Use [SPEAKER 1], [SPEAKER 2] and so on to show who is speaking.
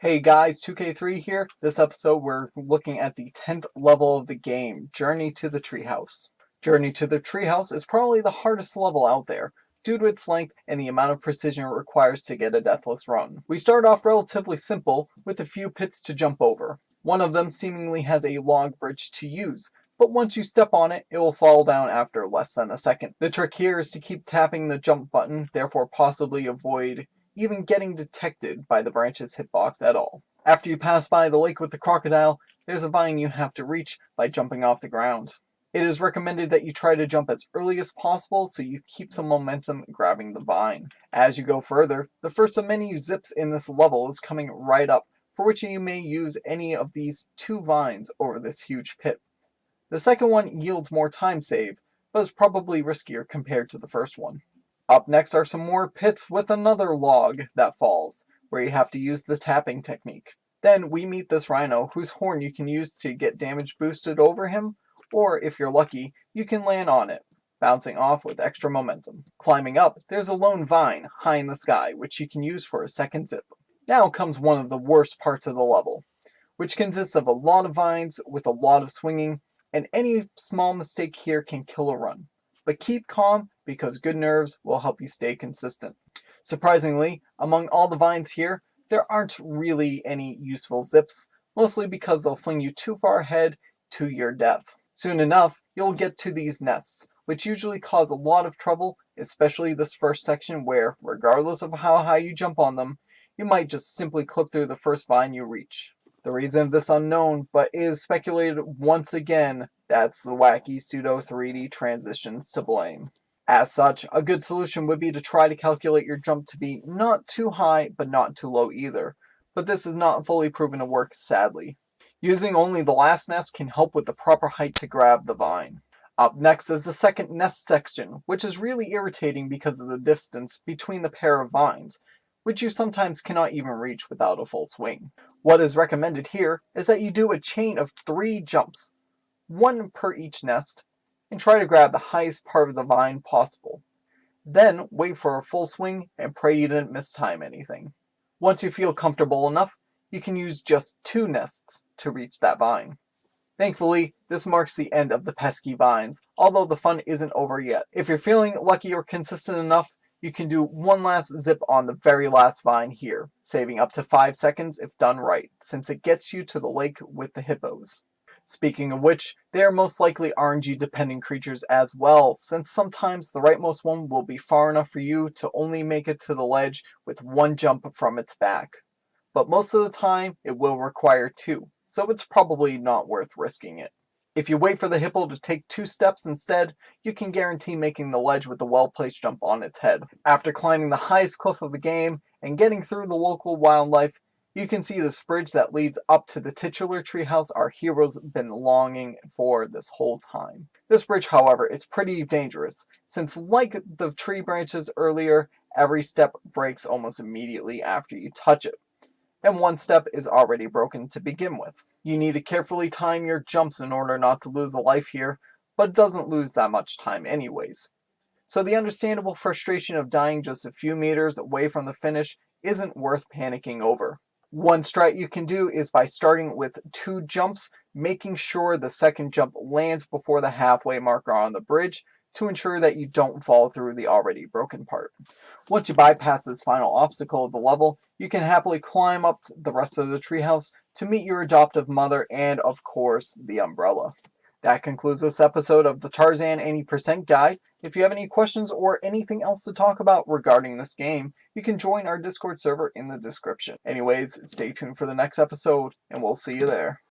[SPEAKER 1] Hey guys, 2K3 here. This episode we're looking at the 10th level of the game, Journey to the Treehouse. Journey to the Treehouse is probably the hardest level out there, due to its length and the amount of precision it requires to get a deathless run. We start off relatively simple, with a few pits to jump over. One of them seemingly has a log bridge to use, but once you step on it, it will fall down after less than a second. The trick here is to keep tapping the jump button, therefore possibly avoid even getting detected by the branch's hitbox at all. After you pass by the lake with the crocodile, there's a vine you have to reach by jumping off the ground. It is recommended that you try to jump as early as possible so you keep some momentum grabbing the vine. As you go further, the first of many zips in this level is coming right up, for which you may use any of these two vines over this huge pit. The second one yields more time save, but is probably riskier compared to the first one. Up next are some more pits with another log that falls, where you have to use the tapping technique. Then we meet this rhino whose horn you can use to get damage boosted over him, or if you're lucky, you can land on it, bouncing off with extra momentum. Climbing up, there's a lone vine high in the sky, which you can use for a second zip. Now comes one of the worst parts of the level, which consists of a lot of vines with a lot of swinging, and any small mistake here can kill a run. But keep calm because good nerves will help you stay consistent. Surprisingly, among all the vines here, there aren't really any useful zips, mostly because they'll fling you too far ahead to your death. Soon enough, you'll get to these nests, which usually cause a lot of trouble, especially this first section where, regardless of how high you jump on them, you might just simply clip through the first vine you reach. The reason of this unknown, but is speculated once again, that's the wacky pseudo 3D transitions to blame. As such, a good solution would be to try to calculate your jump to be not too high, but not too low either. But this is not fully proven to work, sadly. Using only the last nest can help with the proper height to grab the vine. Up next is the second nest section, which is really irritating because of the distance between the pair of vines, which you sometimes cannot even reach without a full swing. What is recommended here is that you do a chain of 3 jumps, one per each nest, and try to grab the highest part of the vine possible. Then wait for a full swing and pray you didn't mistime anything. Once you feel comfortable enough, you can use just 2 nests to reach that vine. Thankfully, this marks the end of the pesky vines, although the fun isn't over yet. If you're feeling lucky or consistent enough, you can do one last zip on the very last vine here, saving up to 5 seconds if done right, since it gets you to the lake with the hippos. Speaking of which, they are most likely RNG dependent creatures as well, since sometimes the rightmost one will be far enough for you to only make it to the ledge with 1 jump from its back. But most of the time, it will require 2, so it's probably not worth risking it. If you wait for the hippo to take 2 steps instead, you can guarantee making the ledge with a well-placed jump on its head. After climbing the highest cliff of the game and getting through the local wildlife, you can see this bridge that leads up to the titular treehouse our heroes been longing for this whole time. This bridge, however, is pretty dangerous, since like the tree branches earlier, every step breaks almost immediately after you touch it, and 1 step is already broken to begin with. You need to carefully time your jumps in order not to lose a life here, but it doesn't lose that much time anyways. So the understandable frustration of dying just a few meters away from the finish isn't worth panicking over. One strat you can do is by starting with 2 jumps, making sure the second jump lands before the halfway marker on the bridge to ensure that you don't fall through the already broken part. Once you bypass this final obstacle of the level, you can happily climb up the rest of the treehouse to meet your adoptive mother and, of course, the umbrella. That concludes this episode of the Tarzan 80% Guide. If you have any questions or anything else to talk about regarding this game, you can join our Discord server in the description. Anyways, stay tuned for the next episode, and we'll see you there.